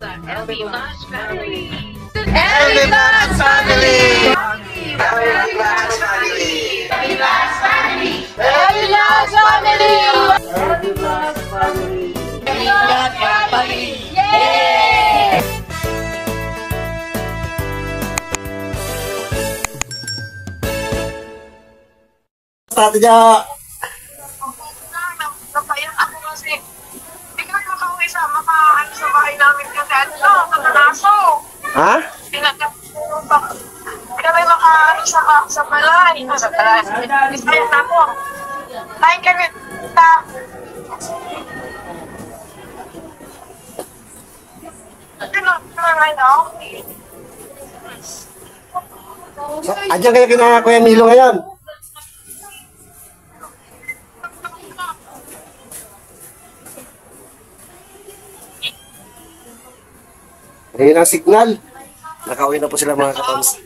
LB Vlogs family. LB Vlogs family. LB Vlogs family. LB Vlogs family. LB Vlogs family. LB Vlogs family. LB Vlogs family. Yay! Stratenya. Napayak ako kasi hindi kami makauwi sa makaano sa bahay namin kasi ano, katanaso. Ha? Hindi kami makaano sa balay. Sa balay. Kaya na po. Kain kami. Andiyan kayo kina Kuya Milo ngayon. Ngayon ang signal. Nakauwi na po sila mga katons.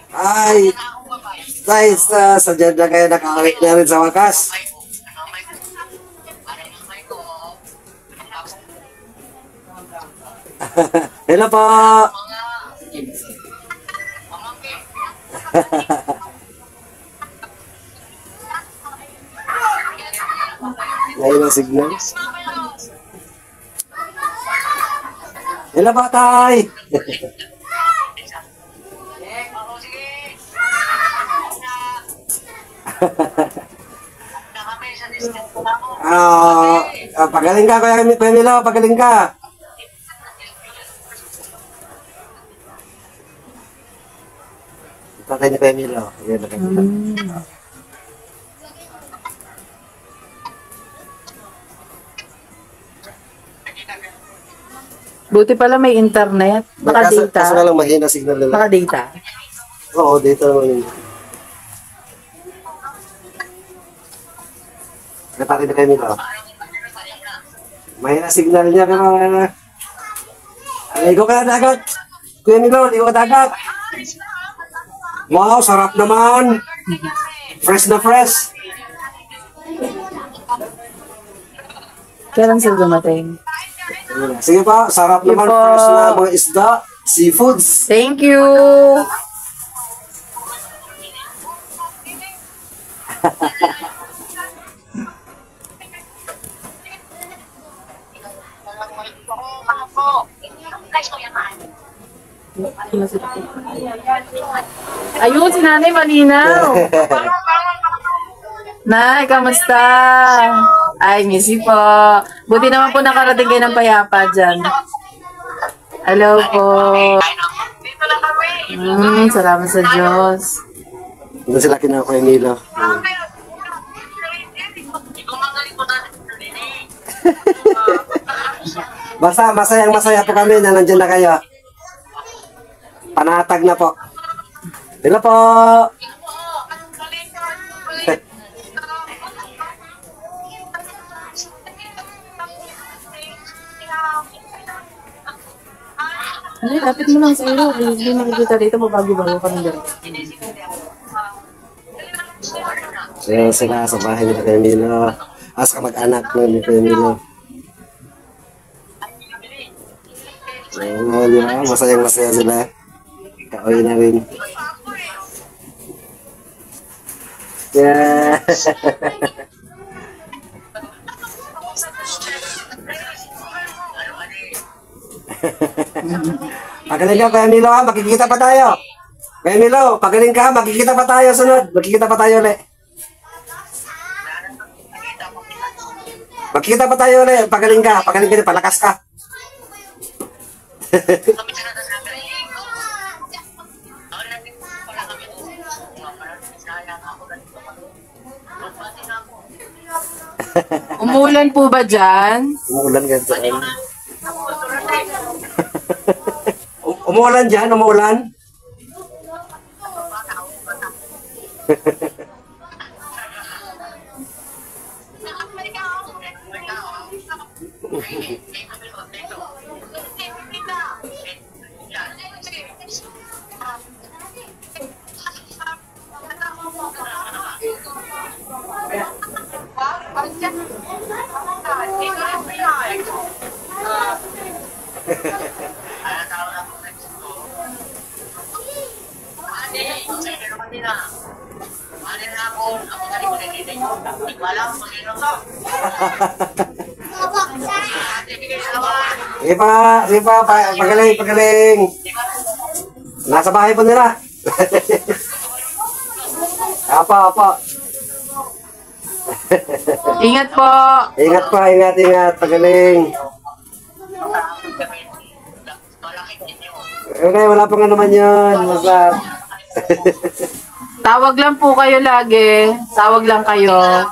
Ay, guys, sadya na kayo nakauwi na rin sa wakas. Hello po. Ngayon ang signal. Hello po, tay. Pagaling ka, Kuya Milo, pagaling ka. Tatay ni Kuya Milo. Ayan, nakikita. Buti pala may internet. Baka data. Kaso na lang mahina signal nila. Baka data. Oo, data naman yun. Tatay ni Kuya Milo. Mahina signal niya pero ligo ka na dagat. Kuya Milo, ligo ka dagat. Wow, sarap naman. Fresh na fresh. Kailan sila dumating? Sige pa, sarap naman. Po. Fresh na mga isda, seafoods. Thank you! Ayun, si Nanay malinaw. Nay, kamusta? Ay, missy po. Buti naman po nakarating kayo ng payapa dyan. Hello po. Dito na kami. Salamat sa Diyos. Doon sila kina Kuya Milo. Basta masayang masaya po kami na nandiyan na kayo. Panatag na po. Hello po. Ay, lapit mo lang sa ilo. Hindi makikita dito, mabago-bago ka ng dito. Ayan sila sa bahay ni Kuya Milo. As kamag-anak ni Kuya Milo. Ayan, di ba? Masayang masaya sila. Kauwi na rin. Yeah. Pagaling ka, Kuya Milo, ha? Magkikita pa tayo. Kuya Milo, pagaling ka, magkikita pa tayo sunod. Magkikita pa tayo ulit. Magkikita pa tayo ulit. Pagaling ka, palakas ka. Umulan po ba dyan? Umuulan ka dyan. Umuulan dyan, umuulan. Dito na Sige pa, pagaling, pagaling. Nasa bahay po nila. Apa. Ingat po. Ingat pa, ingat, pagaling. Okay, wala pang ano man yun. Basta. Tawag lang po kayo lagi. Tawag lang kayo.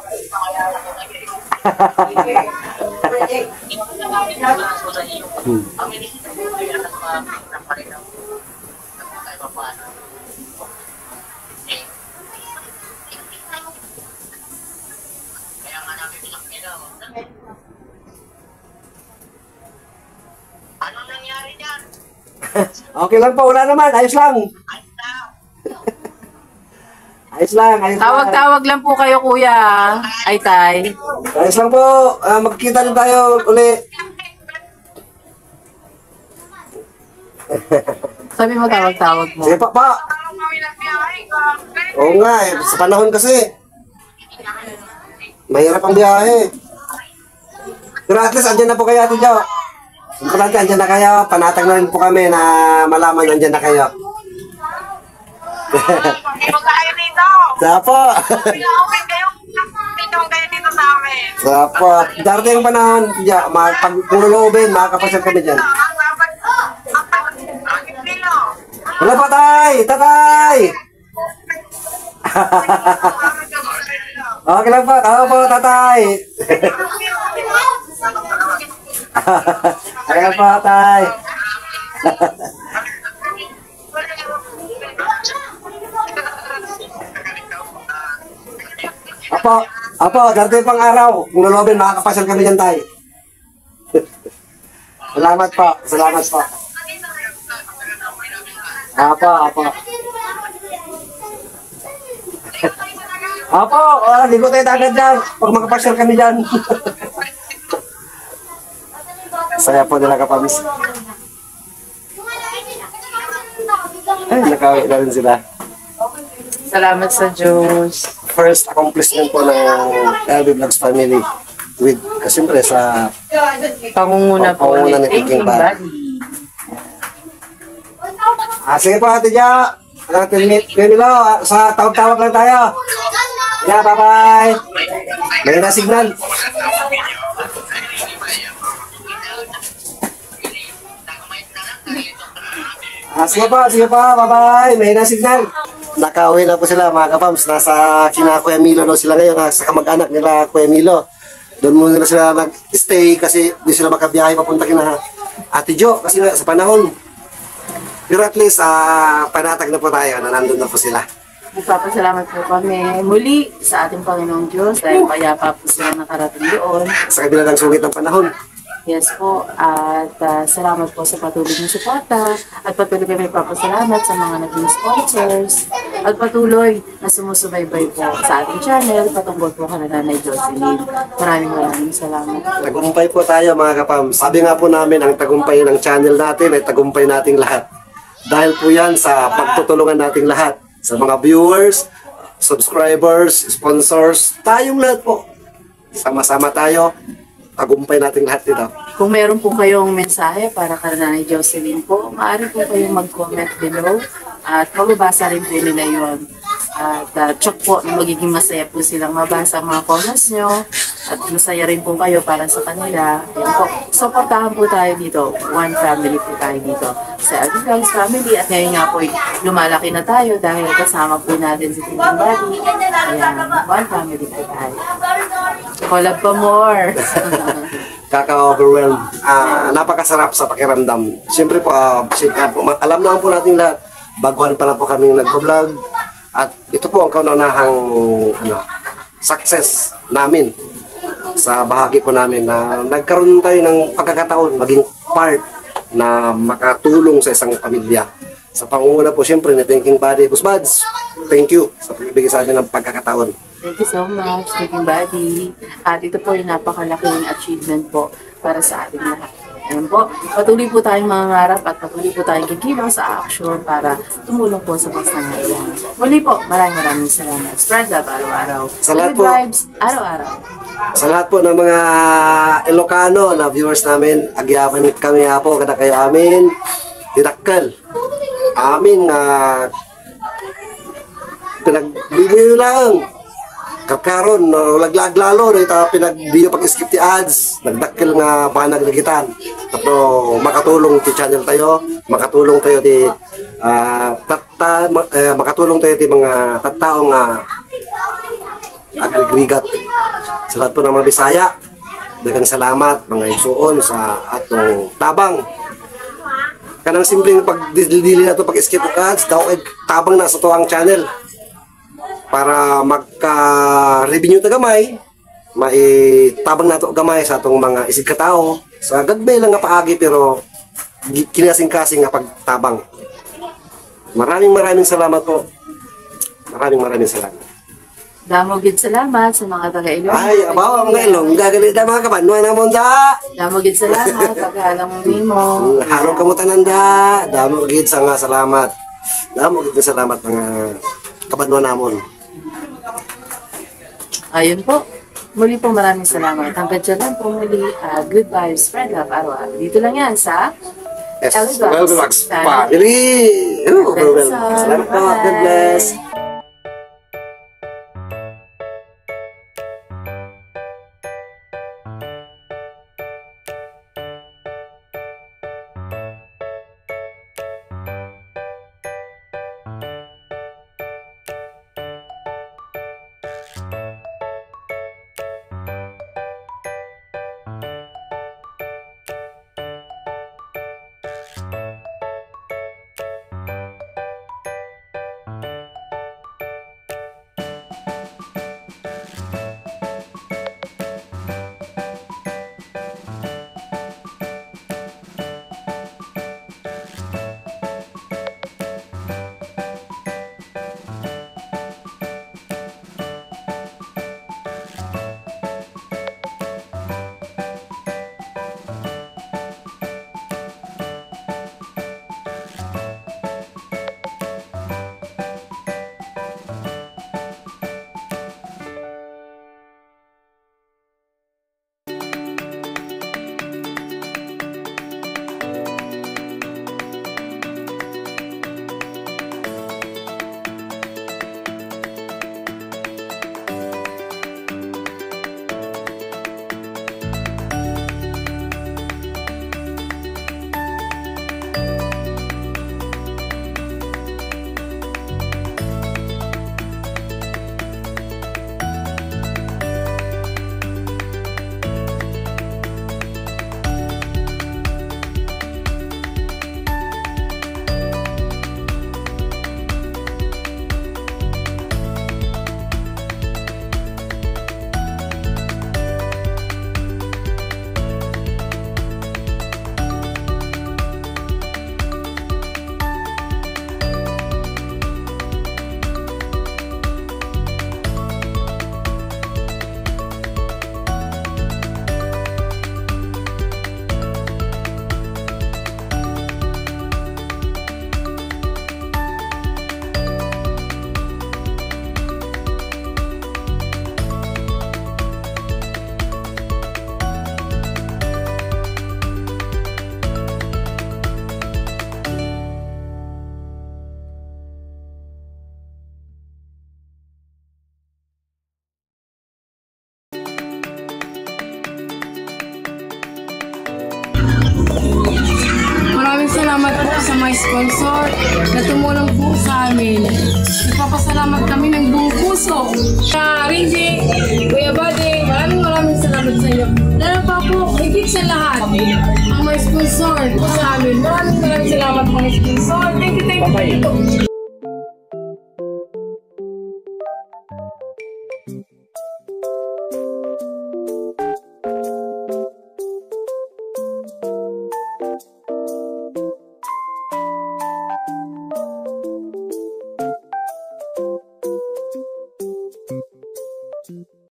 Anong nangyari dyan? Okay lang po, wala naman. Ayos lang. Ayos lang. Tawag-tawag lang po kayo, kuya. Ay, tay. Ayos lang po. Magkita din tayo uli. Sabi mo, tawag-tawag mo. Sige pa. Parang kami nagbiyahe. Oo nga eh. Sa panahon kasi. Mahirap ang biyahe. Pero at least andyan na po kayo, Ate Jo. Importante, andyan na kayo. Panatag na rin po kami na malaman andyan na kayo. Hindi mo kayo dito. Sapo. Pinaupin kayo. Dito kayo dito sa amin. Sapo. Darating ang panahon. Pag puro loobin, makakapasyal kami dyan. Ang dapat, ang kilo. Wala pa, tay! Tatay! Okay lang po. Tama po, tatay. Okay lang po, tay. Apo, darating pang araw. Kung lulobin, makakapasyal kami dyan, tay. Salamat po. Apo. Ligo tayo agad dyan. Pag makapasyal kami dyan. Saya po nila kapamis. Ay, nakawit na rin sila. Salamat sa Diyos. First accomplishment po ng LB Vlogs family with, siyempre sa Pangunguna po Pangunguna ni ni Thinking Thinking Body. Body. Sige po, Ate Ja. Milo, sa tawag-tawag lang tayo. Yeah, bye-bye. May na signal. Sige po, bye-bye. May na signal. Nakauwi na po sila, mga kapams. Nasa kina Kuya Milo no, sila ngayon, sa kamag-anak nila Kuya Milo. Doon muna sila nag-stay kasi di sila makabiyahe papunta kina Ate Jo kasi sa panahon. Pero at least, panatag na po tayo na nandun na po sila. Nagpapasalamat po kami muli sa ating Panginoong Diyos dahil payapa po sila nakarating doon. Sa kabila ng sungit ng panahon. Yes po, at salamat po sa patuloy ng suporta at patuloy kami papasalamat sa mga naging sponsors at patuloy na sumusubaybay po sa ating channel patungkol po kay Nanay Jocelyn. Maraming salamat. Tagumpay po tayo mga kapam. Sabi nga po namin, ang tagumpay ng channel natin ay tagumpay nating lahat. Dahil po yan sa pagtutulungan nating lahat. Sa mga viewers, subscribers, sponsors, tayong lahat po. Sama-sama tayo. Tagumpay nating lahat dito. Kung meron po kayong mensahe para kay Nanay Jocelyn po, maaari po kayong mag-comment below at mababasa rin po nila yun. At tsak po na magiging masaya po silang mabasa ang mga comments nyo at masaya rin po kayo para sa kanila. Ayan po. Supportahan po tayo dito. One family po tayo dito sa LB Vlogs family. At ngayon nga po, lumalaki na tayo dahil kasama po natin si Thinking Body. Ayan, one family po tayo. Collab pa more. Kaka-overwhelmed. Napakasarap sa pakiramdam. Siyempre po, alam naman po natin lahat. Baguhan pa lang po kami nag-vlog. At ito po ang kaunahang success namin sa bahagi po namin na nagkaroon tayo ng pagkakataon maging part na makatulong sa isang pamilya. Sa pangunguna po siyempre ni Thinking Body. Boss Buds, thank you sa pagbibigay sa amin ng pagkakataon. Thank you so much, Thinking Body. At ito po yung napakalaking achievement po para sa ating lahat. Ayan po, patuloy po tayong mangangarap at patuloy po tayong kikilos sa action para tumulong po sa pangangailangan. Muli po, maraming salamat. Spread love araw-araw. Sa lahat Good po. vibes araw-araw. Sa lahat po ng mga Ilocano na viewers namin, agyaman kami nga po, kada kayo amin, tinakal. Amin na pinagbibiyo lang. Kakaroon, laglag lalo, ito pinagbiyo pag-skip ti ads, nagdakil nga banag nagitan. Tapos makatulong ti channel tayo, makatulong tayo ti makatulong tayo ti mga tattao nga agrigat. Sa lahat po ng mga Bisaya, daghang salamat mga igsuon sa atong tabang. Kanang simpleng pagdili na ito pag-skip og ads, daw tabang na sa to ang channel. Para magka-revenue ta gamay, maitabang nato gamay sa atong mga isig katao. Sa gagbay lang nga paagi pero kinasing-kasing nga pagtabang. Maraming salamat po. Maraming salamat. Damo gid salamat sa mga taga-Ilong. Ay, abaw ang mga Ilong, gagalit na mga kabanwa na mo da. Damo gid salamat pagkaalam mo nimo. Harong kamutan da. Damo gid sa nga salamat. Damo gid salamat mga kabanwa namon. Ayun po. Muli po maraming salamat. Hanggang dyan lang po muli. Good vibes, spread love, araw-araw. Dito lang yan sa Elvax Family. Salamat po. God bless. Maraming salamat po sa mga sponsor na tumulong po sa amin. Nagpapasalamat kami ng buong puso. Rinzi, Kuya Buddy, maraming salamat sa inyo. Lalo pa po, higit sa lahat, ang mga sponsor po sa amin. Maraming salamat mga sponsor. Thank you.